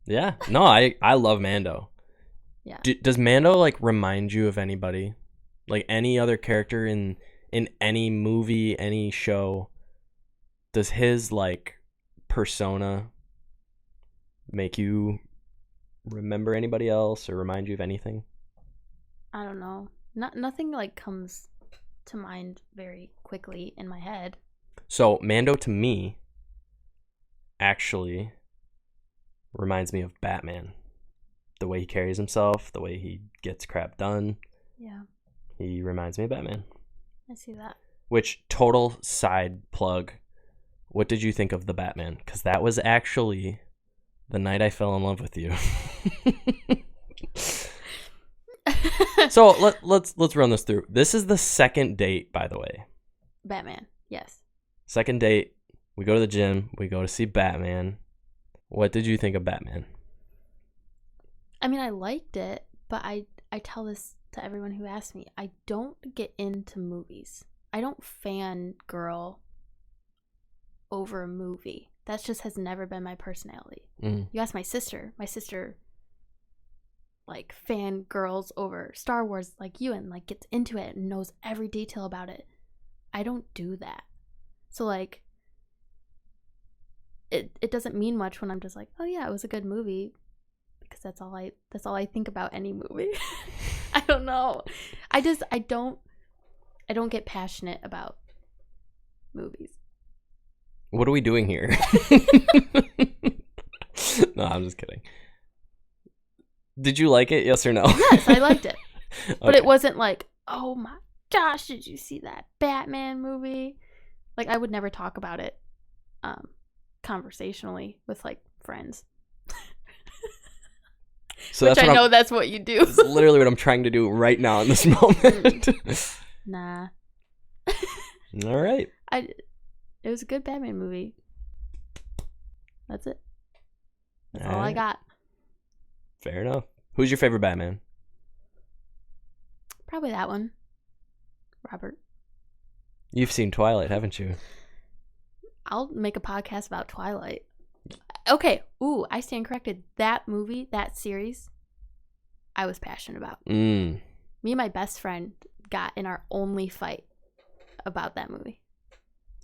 Yeah. No, I love Mando. Yeah. Does Mando like remind you of anybody? Like any other character in any movie, any show? Does his like persona make you remember anybody else or remind you of anything? I don't know. Nothing like comes to mind very quickly in my head. So Mando to me actually reminds me of Batman. The way he carries himself, the way he gets crap done. Yeah. He reminds me of Batman. I see that. Which, total side plug, what did you think of the Batman? Because that was actually the night I fell in love with you. So let's run this through. This is the second date, by the way. Batman, yes. Second date. We go to the gym. We go to see Batman. What did you think of Batman? I mean, I liked it, but I tell this to everyone who asks me. I don't get into movies. I don't fangirl over a movie. That just has never been my personality. You ask my sister. My sister like fangirls over Star Wars like you and like gets into it and knows every detail about it. I don't do that. So like it doesn't mean much when I'm just like, oh yeah, it was a good movie, because that's all I think about any movie. I don't know. I don't get passionate about movies. What are we doing here? No, I'm just kidding. Did you like it? Yes or no? Yes, I liked it. But Okay. it wasn't like, oh my gosh, did you see that Batman movie? Like I would never talk about it conversationally with like friends. So Which I know that's what you do. That's literally what I'm trying to do right now in this moment. Nah. All right. It was a good Batman movie. That's it. That's all I got. Fair enough. Who's your favorite Batman? Probably that one. Robert. You've seen Twilight, haven't you? I'll make a podcast about Twilight. Okay. Ooh, I stand corrected. That movie, that series, I was passionate about. Me and my best friend got in our only fight about that movie.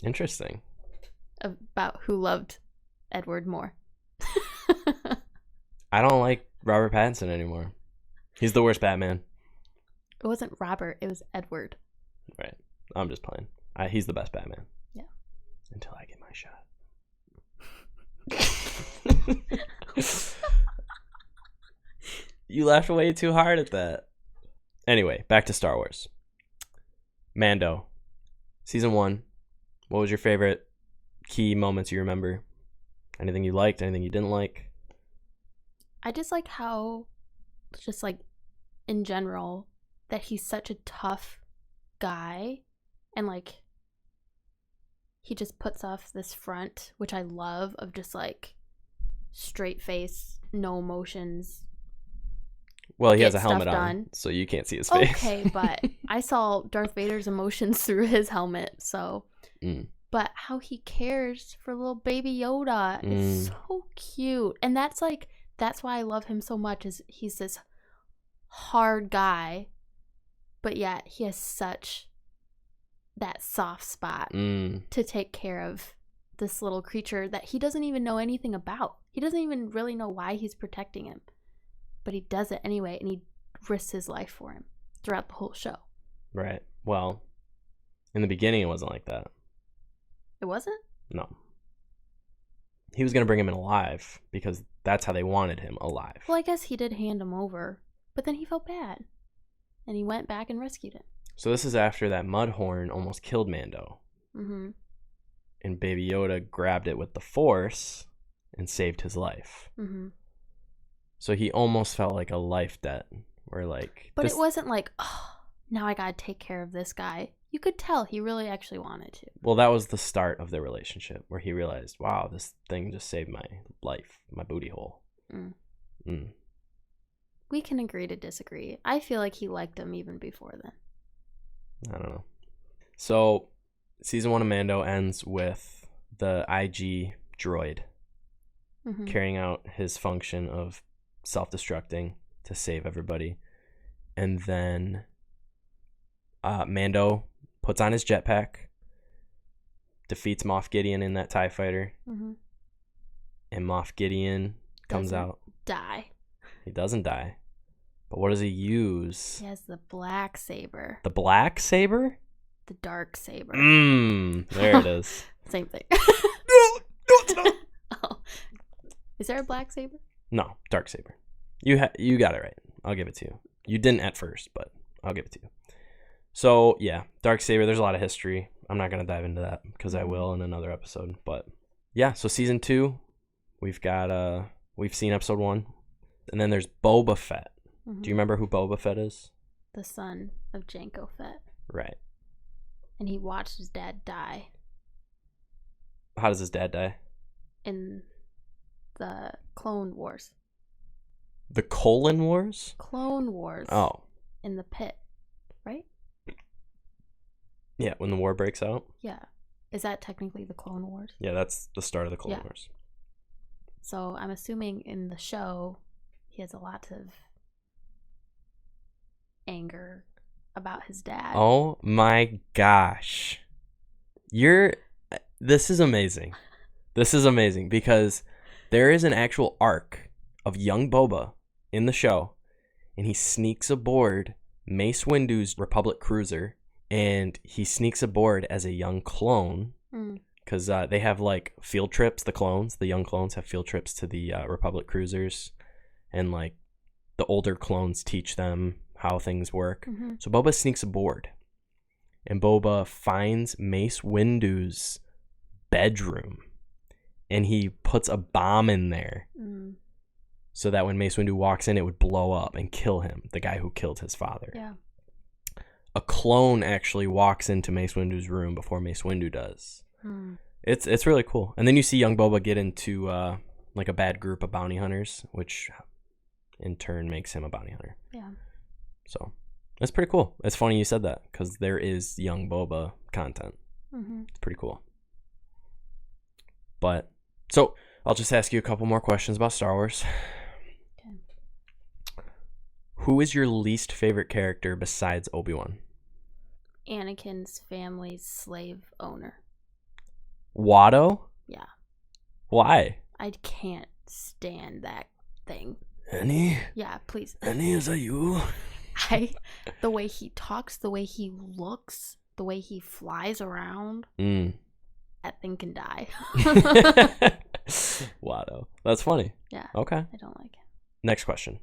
Interesting. About who loved Edward more. I don't like Robert Pattinson anymore. He's the worst Batman. It wasn't Robert, it was Edward. Right. I'm just playing. He's the best Batman. Yeah. Until I get my shot. You laughed way too hard at that. Anyway, back to Star Wars. Mando. Season 1. What was your favorite key moments you remember? Anything you liked? Anything you didn't like? I just like how, just like in general, that he's such a tough guy. And like, he just puts off this front, which I love, of just like straight face, no emotions. Well, he has a helmet on, so you can't see his face. Okay, but I saw Darth Vader's emotions through his helmet, so. But how he cares for little baby Yoda is so cute. And that's why I love him so much, is he's this hard guy, but yet he has such that soft spot to take care of this little creature that he doesn't even know anything about. He doesn't even really know why he's protecting him. But he does it anyway, and he risks his life for him throughout the whole show. Right. Well, in the beginning, it wasn't like that. It wasn't? No. He was going to bring him in alive because that's how they wanted him, alive. Well, I guess he did hand him over, but then he felt bad. And he went back and rescued him. So this is after that Mudhorn almost killed Mando. Mm-hmm. And Baby Yoda grabbed it with the Force and saved his life. Mm-hmm. So he almost felt like a life debt. Where like, but it wasn't like, oh, now I gotta take care of this guy. You could tell he really actually wanted to. Well, that was the start of their relationship, where he realized, wow, this thing just saved my life, my booty hole. We can agree to disagree. I feel like he liked him even before then. I don't know. So, season 1 of Mando ends with the IG droid carrying out his function of self-destructing to save everybody. And then Mando puts on his jetpack, defeats Moff Gideon in that TIE fighter, and Moff Gideon comes out. Die. He doesn't die. But what does he use? He has the black saber. The black saber? The dark saber. There it is. Same thing. No, it's not. Oh. Is there a black saber? No, dark saber. You got it right. I'll give it to you. You didn't at first, but I'll give it to you. So, yeah, dark saber, there's a lot of history. I'm not going to dive into that because I will in another episode. But, yeah, so season 2, we've seen episode 1. And then there's Boba Fett. Do you remember who Boba Fett is? The son of Jango Fett. Right. And he watched his dad die. How does his dad die? In the Clone Wars. The Colon Wars? Clone Wars. Oh. In the pit, right? Yeah, when the war breaks out? Yeah. Is that technically the Clone Wars? Yeah, that's the start of the Clone Wars. So I'm assuming in the show, he has a lot of anger about his dad. Oh my gosh. This is amazing. This is amazing because there is an actual arc of young Boba in the show, and he sneaks aboard Mace Windu's Republic cruiser, and he sneaks aboard as a young clone because they have like field trips. The young clones have field trips to the Republic cruisers, and like the older clones teach them how things work. So Boba sneaks aboard, and Boba finds Mace Windu's bedroom, and he puts a bomb in there so that when Mace Windu walks in, it would blow up and kill him, the guy who killed his father. Yeah. A clone actually walks into Mace Windu's room before Mace Windu does. It's really cool. And then you see young Boba get into like a bad group of bounty hunters, which in turn makes him a bounty hunter. Yeah. So that's pretty cool. It's funny you said that because there is young Boba content. It's pretty cool. But so I'll just ask you a couple more questions about Star Wars. Okay. Who is your least favorite character besides Obi-Wan? Anakin's family's slave owner. Watto? Yeah. Why? I can't stand that thing. Annie? Yeah, please. Annie, is that you? The way he talks, the way he looks, the way he flies around, that thing can die. Watto. That's funny. Yeah. Okay. I don't like it. Next question.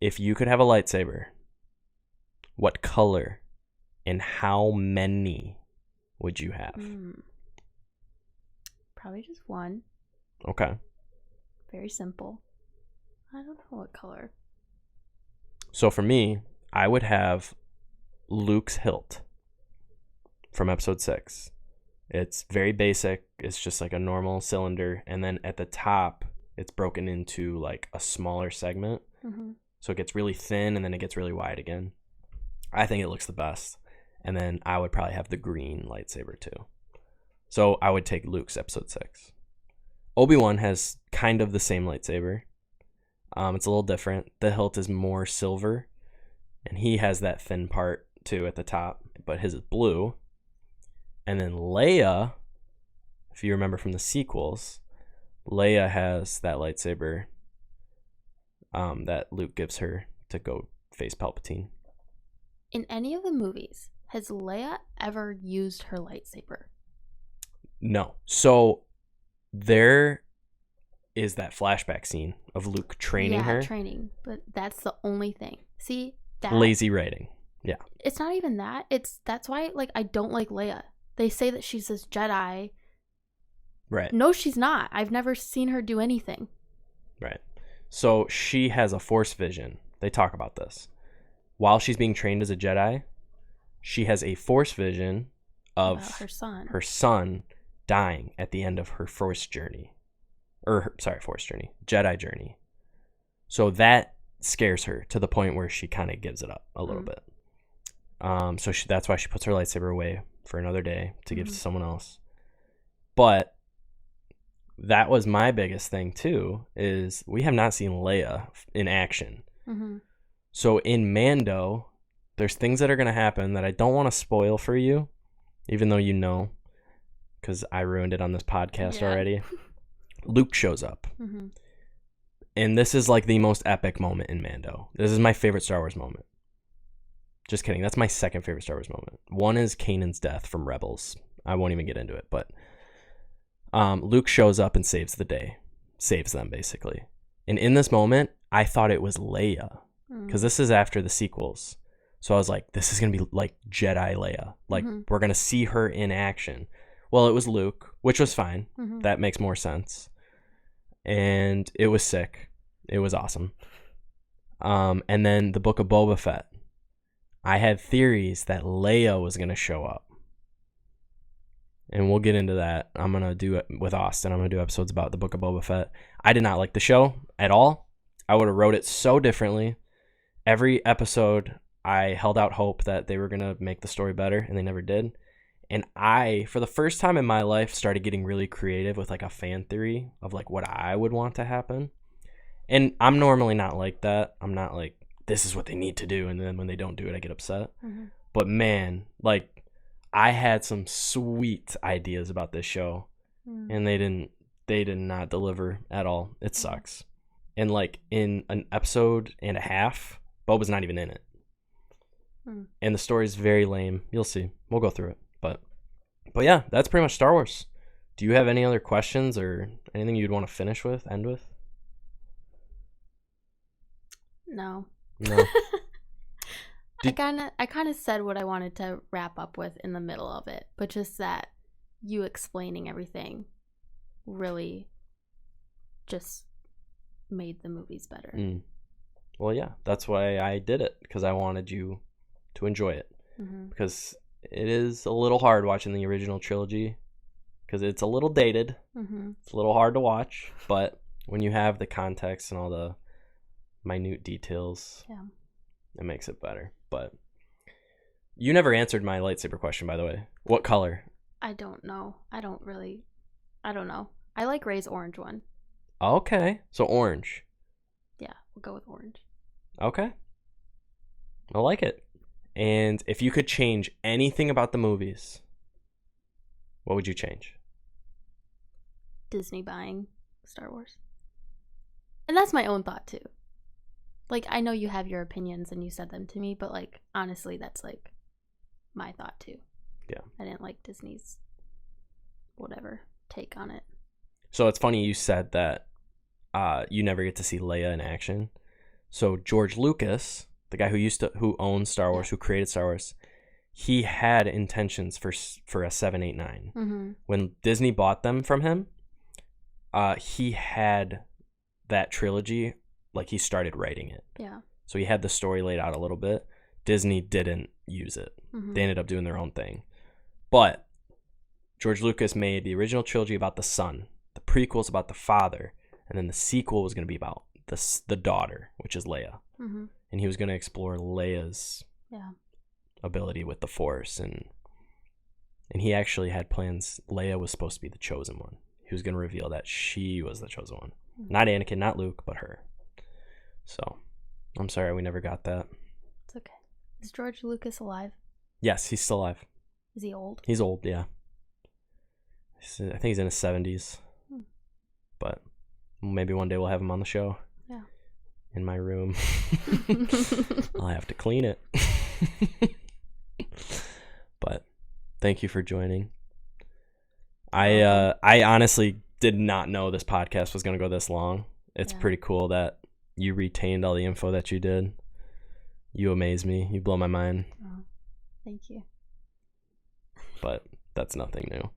If you could have a lightsaber, what color and how many would you have? Probably just one. Okay. Very simple. I don't know what color. So for me, I would have Luke's hilt from episode 6. It's very basic. It's just like a normal cylinder. And then at the top, it's broken into like a smaller segment. Mm-hmm. So it gets really thin and then it gets really wide again. I think it looks the best. And then I would probably have the green lightsaber too. So I would take Luke's episode 6. Obi-Wan has kind of the same lightsaber. It's a little different. The hilt is more silver. And he has that thin part too at the top. But his is blue. And then Leia, if you remember from the sequels, Leia has that lightsaber that Luke gives her to go face Palpatine. In any of the movies, has Leia ever used her lightsaber? No. So there is that flashback scene of Luke training her. Training. But that's the only thing. See, that Lazy writing. Yeah. It's not even that. That's why I don't like Leia. They say that she's this Jedi. Right. No, she's not. I've never seen her do anything. Right. So she has a Force vision. They talk about this. While she's being trained as a Jedi, she has a Force vision of her son dying at the end of her Force journey. Jedi journey. So that scares her to the point where she kind of gives it up a little bit. So that's why she puts her lightsaber away for another day to give to someone else. But that was my biggest thing too, is we have not seen Leia in action. Mm-hmm. So in Mando, there's things that are going to happen that I don't want to spoil for you, even though you know, because I ruined it on this podcast already. Luke shows up. Mm-hmm. And this is like the most epic moment in Mando. This is my favorite Star Wars moment. Just kidding. That's my second favorite Star Wars moment. One is Kanan's death from Rebels. I won't even get into it, but Luke shows up and saves the day. Saves them, basically. And in this moment, I thought it was Leia. Because this is after the sequels. So I was like, this is going to be like Jedi Leia. Like, we're going to see her in action. Well, it was Luke, which was fine. Mm-hmm. That makes more sense. And it was sick. It was awesome. And then the Book of Boba Fett. I had theories that Leia was going to show up. And we'll get into that. I'm going to do it with Austin. I'm going to do episodes about the Book of Boba Fett. I did not like the show at all. I would have wrote it so differently. Every episode, I held out hope that they were going to make the story better, and they never did. And I, for the first time in my life, started getting really creative with like a fan theory of like what I would want to happen. And I'm normally not like that. I'm not like, this is what they need to do, and then when they don't do it, I get upset. Mm-hmm. But man, like, I had some sweet ideas about this show, and they did not deliver at all. It sucks. And like in an episode and a half, Boba's not even in it. And the story's very lame. You'll see. We'll go through it. But yeah, that's pretty much Star Wars. Do you have any other questions or anything you'd want to end with? No. No. I kind of said what I wanted to wrap up with in the middle of it, but just that you explaining everything really just made the movies better. Well, yeah, that's why I did it, because I wanted you to enjoy it. Because it is a little hard watching the original trilogy, because it's a little dated. It's a little hard to watch, but when you have the context and all the minute details, it makes it better. But you never answered my lightsaber question, by the way. What color? I don't know. I don't really I don't know. I like Rey's orange one. Okay, so orange. Yeah, we'll go with orange. Okay. I like it. And if you could change anything about the movies, what would you change? Disney buying Star Wars. And that's my own thought too. Like, I know you have your opinions and you said them to me, but like, honestly, that's like my thought too. Yeah. I didn't like Disney's whatever take on it. So it's funny you said that you never get to see Leia in action. So George Lucas, the guy who owns Star Wars, who created Star Wars, he had intentions for a 789. Mm-hmm. When Disney bought them from him, he had that trilogy, like he started writing it. Yeah. So he had the story laid out a little bit. Disney didn't use it. Mm-hmm. They ended up doing their own thing. But George Lucas made the original trilogy about the son, the prequels about the father, and then the sequel was going to be about the daughter, which is Leia. Mm-hmm. And he was going to explore Leia's Yeah. ability with the Force, and he actually had plans. Leia was supposed to be the chosen one. He was going to reveal that she was the chosen one. Mm-hmm. Not Anakin, not Luke, but her. So, I'm sorry we never got that. It's okay. Is George Lucas alive? Yes, he's still alive. Is he old? He's old, yeah. I think he's in his 70s. But maybe one day we'll have him on the show. Yeah. In my room. I'll have to clean it. But thank you for joining. I honestly did not know this podcast was going to go this long. It's pretty cool that you retained all the info that you did. You amaze me. You blow my mind. Oh, thank you. But that's nothing new.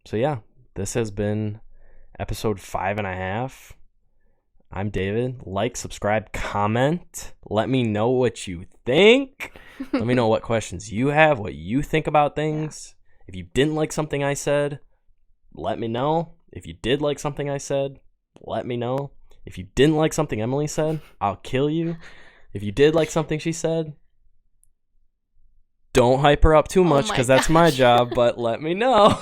So yeah, this has been episode 5.5. I'm David. Like, subscribe, comment. Let me know what you think. Let me know what questions you have, what you think about things. If you didn't like something I said, let me know. If you did like something I said, let me know. If you didn't like something Emily said, I'll kill you. If you did like something she said, don't hype her up too much because that's my job, but let me know.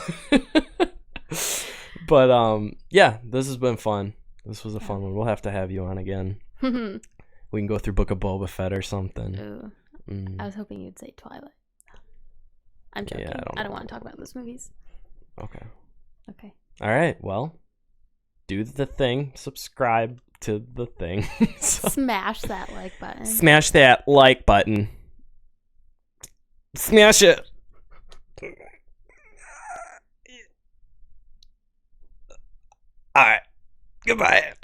But yeah, this has been fun. This was a fun one. We'll have to have you on again. We can go through Book of Boba Fett or something. Ooh. I was hoping you'd say Twilight. I'm joking. Yeah, I don't want to talk about those movies. Okay. Okay. All right. Well, do the thing. Subscribe to the thing. Smash that like button. Smash that like button. Smash it. All right. Goodbye.